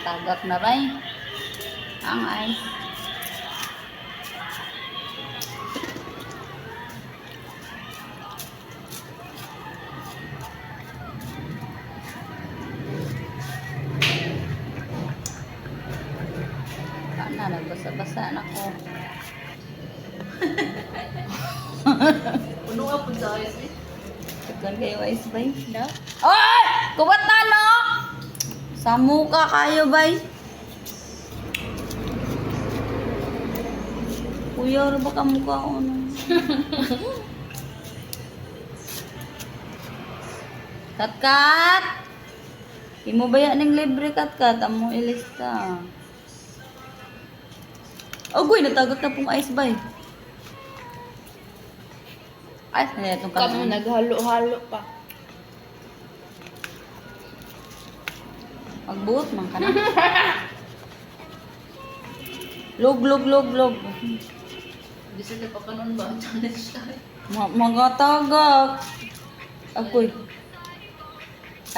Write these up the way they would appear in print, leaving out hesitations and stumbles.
Tagak na ba ang ice. Paano, nagbasa-basa na ko. Puno nga po sa ice eh. Tugan kayo ice bay. Da? Ay! Kubat na no! Sa muka kayo bay. Kuya, ano ba ka mukha ko no? Kat-kat! Imo ba yan ng libre kat-kat? Amo ilista. Agoy, natagot na pong ice bay. Ice na itong Kami naghalo-halo pa. Magbuot man ka na. Log. Hindi sila pa kanon ba? Challenge tayo. Mga tagak. Agoy.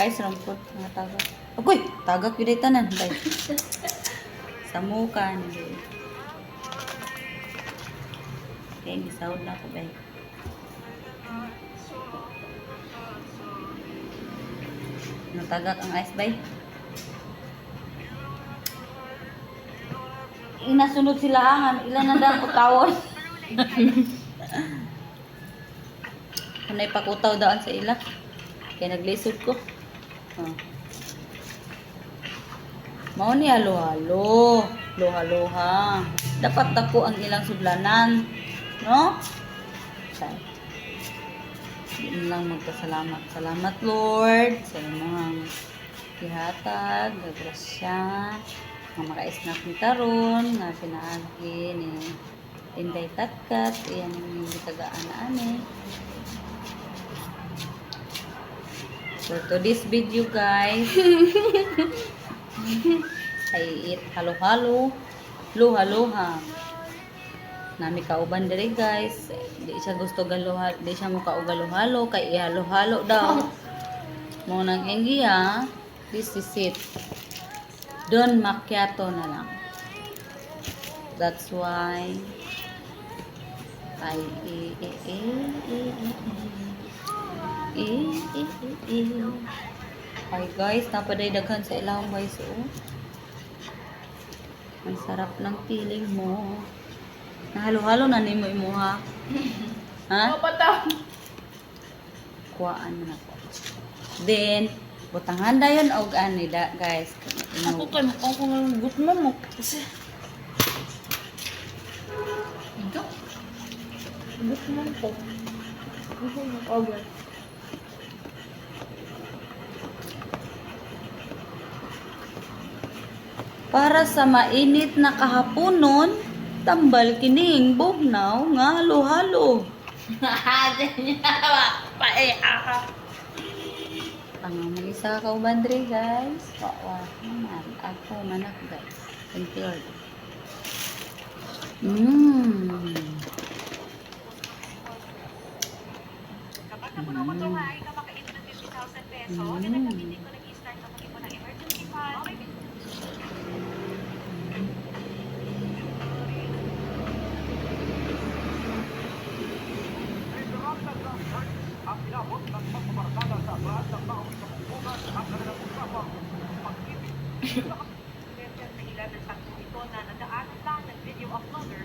Ice lang po. Mga tagak. Agoy, tagak yun ay tanan. Bay. Sa mukha. Okay, nisahod na ako, bay. Natagak ang ice, bay. Inasunod sila ang ilan na daw kutawon. Kunay pakutaw daan sa ila. Kaya naglisod ko. Oh. Mao ni halo-halo. Loha-loha. Dapat dako ang ilang sudlanan. No? Okay. Hindi lang magpasalamat. Salamat, Lord, sa mga kihatag, gagrasya, mga maka-snack ni Taron, nga pinaagi ni Tinday Katkat, iyan yung tagaan-aan. So, to this video, guys, I eat halo-halo, luha-luha. Nami kauban diri guys, di siya gusto galuhalo, di siya mo kaugaluhalo kay ihalo-halo daw. Mo nang engiya, this is it. Don macchiato na lang. That's why I Hi guys, napaday daghan sa ilahang guys. Oh. Ang sarap ng feeling mo. Nahalo-halo na ni mo imuha. Ha? Mapataw. Kuhaan mo na ko. Then, butangan da yun og anida, guys. Ako kay mukhang ko ng gutman mo. Kasi... Ito? Gutman ko. Gusto mo over. Para sa mainit na kahaponon, tambal kining bugnaw nga halo-halo. Ang isa ka ubandre guys. Wawa naman. Ako manak guys. Thank you. Kapag naman ito nga ay kapakain ng 50,000 peso, hindi ko nag-start na mag-ipon ng emergency fund. ang inabot ng pagpaparadala sa bahan ng maong kapupunan at kanilang usapang pag-ibig. Version na ilan ng taktong ito na nadaan lang ng video uploader